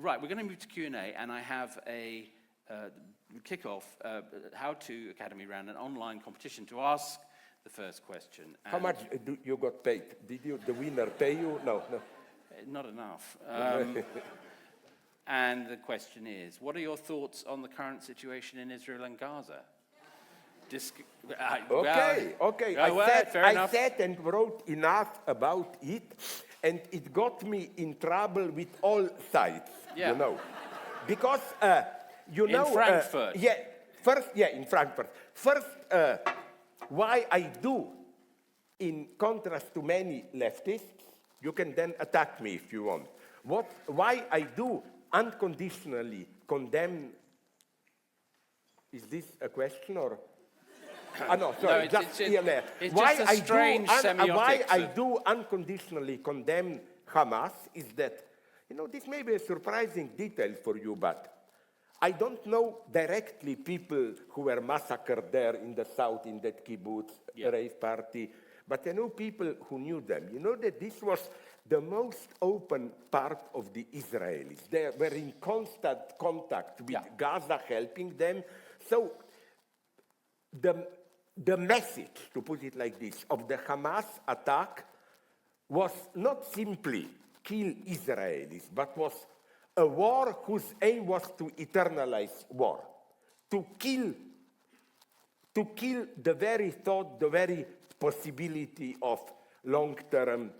Right, we're going to move to Q&A, and I have a kick-off, How To Academy ran an online competition to ask the first question. How much you got paid? Did the winner pay you? No. Not enough. And the question is, what are your thoughts on the current situation in Israel and Gaza? Okay. I said and wrote enough about it, and it got me in trouble with all sides, you know. Because, in Frankfurt. In Frankfurt. First, why I do, in contrast to many leftists, you can then attack me if you want. Why I do unconditionally condemn, is this a question or? No, sorry, it's why just a strange semiotics. Why I do unconditionally condemn Hamas is that, this may be a surprising detail for you, but I don't know directly people who were massacred there in the south in that kibbutz rave party, but I know people who knew them. You know that this was the most open part of the Israelis. They were in constant contact with Gaza, helping them. So the message, to put it like this, of the Hamas attack was not simply kill Israelis, but was a war whose aim was to eternalize war, to kill the very thought, the very possibility of long-term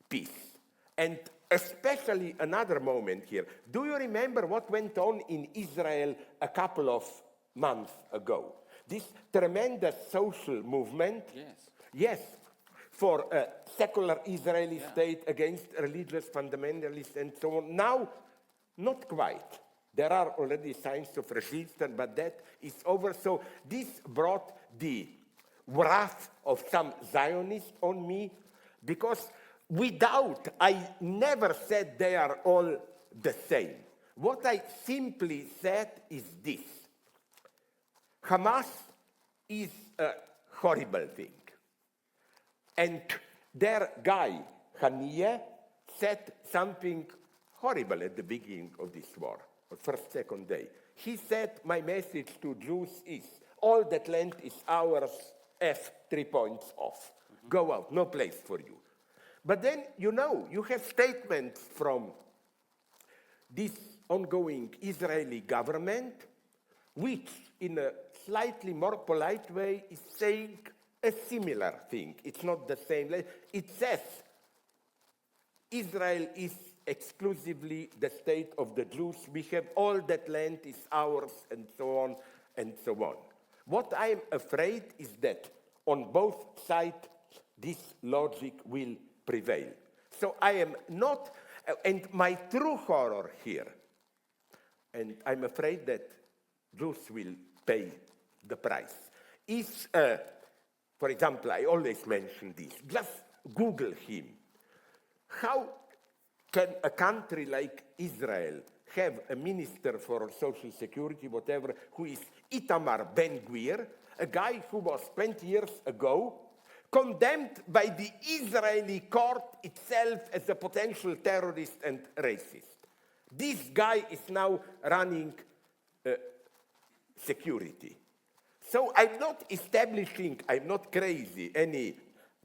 peace. And especially another moment here. Do you remember what went on in Israel a couple of months ago? This tremendous social movement. Yes, for a secular Israeli state against religious fundamentalists and so on. Now, not quite. There are already signs of resistance, but that is over. So this brought the wrath of some Zionists on me, because I never said they are all the same. What I simply said is this. Hamas is a horrible thing. And their guy, Haniyeh, said something horrible at the beginning of this war, the first, second day. He said, my message to Jews is, all that land is ours, 3 points off. Go out, no place for you. But then, you have statements from this ongoing Israeli government, which in a slightly more polite way is saying a similar thing. It's not the same. It says Israel is exclusively the state of the Jews. We have all that land is ours, and so on and so on. What I am afraid is that on both sides, this logic will prevail. So I am not, and my true horror here, and I'm afraid that Jews will pay the price, is, for example, I always mention this, just Google him. How can a country like Israel have a minister for social security, whatever, who is Itamar Ben-Gvir, a guy who was 20 years ago condemned by the Israeli court itself as a potential terrorist and racist? This guy is now running security. So I'm not crazy, any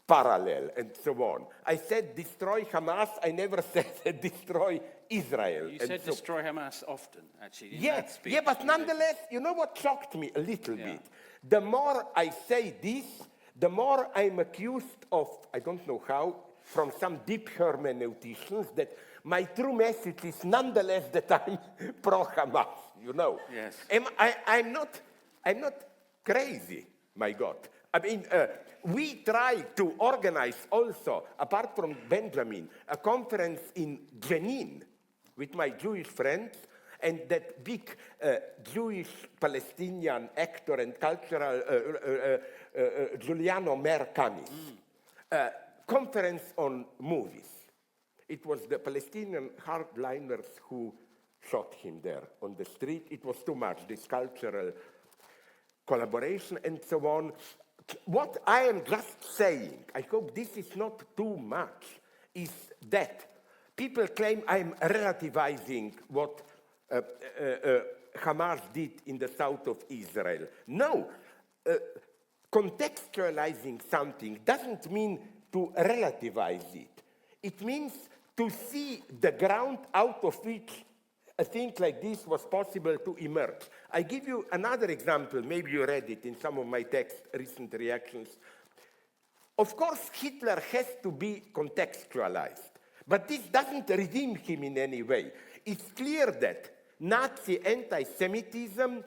parallel and so on. I said destroy Hamas, I never said destroy Israel. You said destroy Hamas often, actually. Yeah, but nonetheless, you know what shocked me a little bit? The more I say this, the more I'm accused of, I don't know how, from some deep hermeneuticians, that my true message is nonetheless that I'm pro-Hamas, Yes. I'm not crazy, my God. I mean, we try to organize also, apart from Benjamin, a conference in Jenin with my Jewish friends and that big Jewish Palestinian actor and cultural Giuliano Mercanis. Conference on movies. It was the Palestinian hardliners who shot him there on the street. It was too much, this cultural collaboration and so on. What I am just saying, I hope this is not too much, is that People claim I'm relativizing what Hamas did in the south of Israel. No, contextualizing something doesn't mean to relativize it. It means to see the ground out of which a thing like this was possible to emerge. I give you another example. Maybe you read it in some of my text, recent reactions. Of course, Hitler has to be contextualized, but this doesn't redeem him in any way. It's clear that Nazi anti-Semitism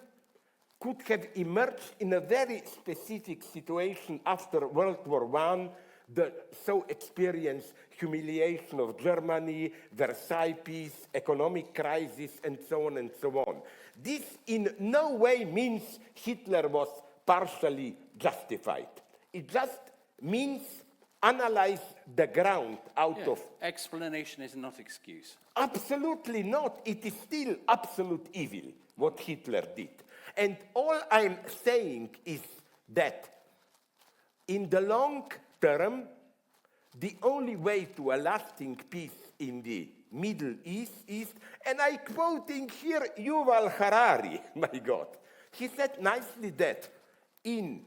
could have emerged in a very specific situation after World War I, the so experienced humiliation of Germany, Versailles Peace, economic crisis, and so on and so on. This in no way means Hitler was partially justified. It just means analyze the ground out of... Explanation is not excuse. Absolutely not. It is still absolute evil, what Hitler did. And all I'm saying is that in the long term, the only way to a lasting peace in the Middle East is, and I'm quoting here Yuval Harari, my God. He said nicely that in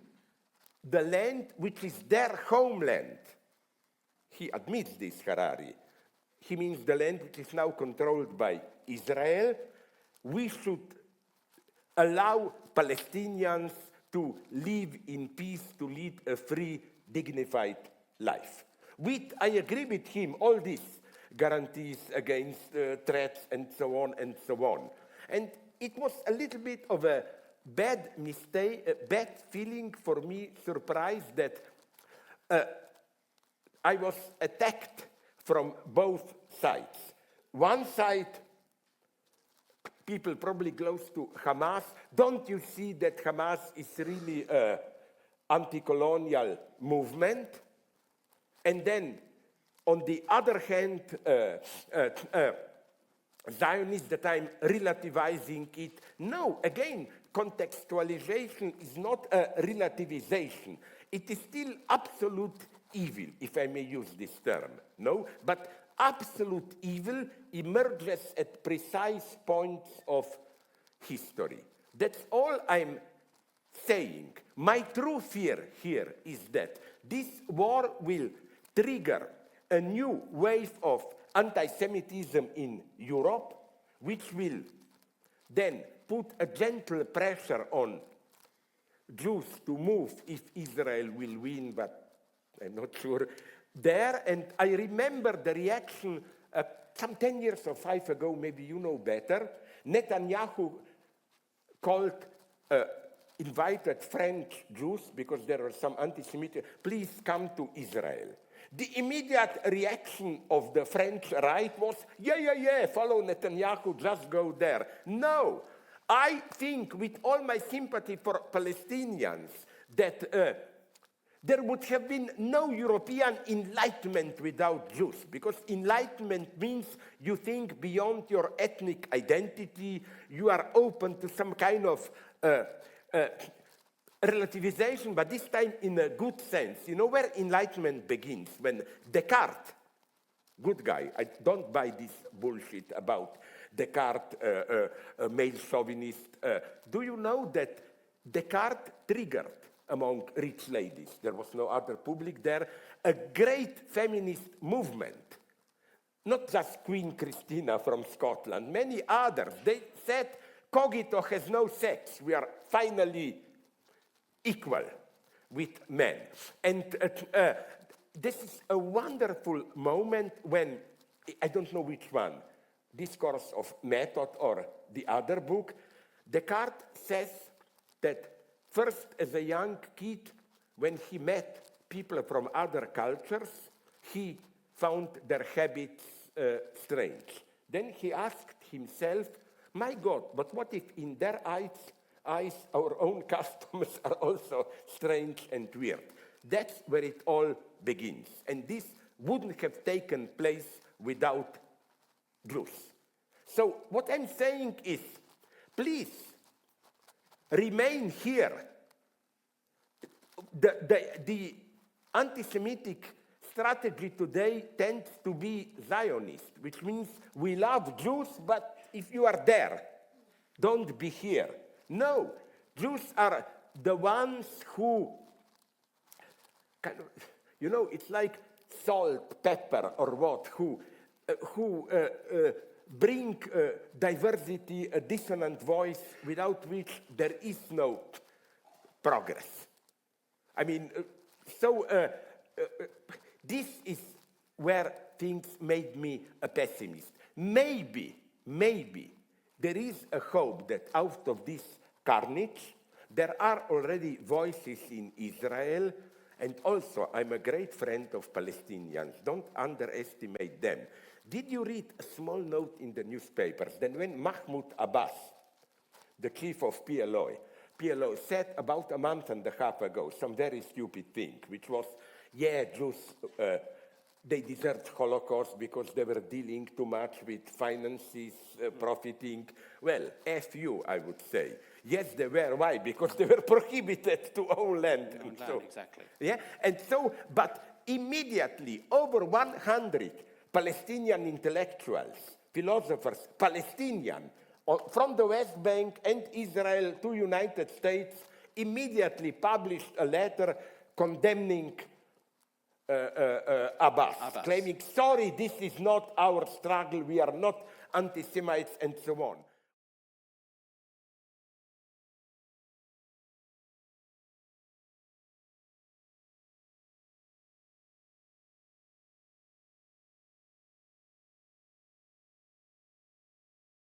the land which is their homeland, he admits this, Harari, he means the land which is now controlled by Israel, we should allow Palestinians to live in peace, to lead a free, dignified life. I agree with him, all these guarantees against threats and so on and so on. And it was a little bit of a bad mistake, a bad feeling for me, surprised that I was attacked from both sides. One side, people probably close to Hamas, don't you see that Hamas is really an anti-colonial movement? And then, on the other hand, Zionists that I'm relativizing it. No, again, contextualization is not a relativization. It is still absolute evil, if I may use this term. No, but absolute evil emerges at precise points of history. That's all I'm saying. My true fear here is that this war will trigger a new wave of anti-Semitism in Europe, which will then put a gentle pressure on Jews to move if Israel will win, but I'm not sure there. And I remember the reaction some 10 years or 5 ago, maybe you know better. Netanyahu invited French Jews, because there are some anti-Semitic, please come to Israel. The immediate reaction of the French right was, yeah, follow Netanyahu, just go there. No, I think with all my sympathy for Palestinians that there would have been no European enlightenment without Jews, because enlightenment means you think beyond your ethnic identity, you are open to some kind of relativization, but this time in a good sense. You know where enlightenment begins? When Descartes, good guy, I don't buy this bullshit about Descartes, male chauvinist. Do you know that Descartes triggered among rich ladies, there was no other public there, a great feminist movement? Not just Queen Christina from Scotland, many others. They said, cogito has no sex. We are finally equal with men. And this is a wonderful moment when, I don't know which one, Discourse of Method or the other book, Descartes says that first as a young kid, when he met people from other cultures, he found their habits strange. Then he asked himself, my God, but what if in their eyes our own customs are also strange and weird? That's where it all begins. And this wouldn't have taken place without Jews. So what I'm saying is, please remain here. The anti-Semitic strategy today tends to be Zionist, which means we love Jews, but if you are there, don't be here. No, Jews are the ones who kind of, you know, it's like salt, pepper, or what, who bring diversity, a dissonant voice without which there is no progress. I mean, this is where things made me a pessimist. Maybe there is a hope that out of this carnage, there are already voices in Israel, and also I'm a great friend of Palestinians. Don't underestimate them. Did you read a small note in the newspapers that when Mahmoud Abbas, the chief of PLO, said about a month and a half ago some very stupid thing, which was, yeah, Jews, they deserved Holocaust because they were dealing too much with finances, profiting. Well, F you, I would say. Yes, they were. Why? Because they were prohibited to own land. Own land, exactly. Yeah, and so, but immediately, over 100 Palestinian intellectuals, philosophers, Palestinian, from the West Bank and Israel to United States, immediately published a letter condemning Abbas, claiming, sorry, this is not our struggle, we are not anti-Semites, and so on.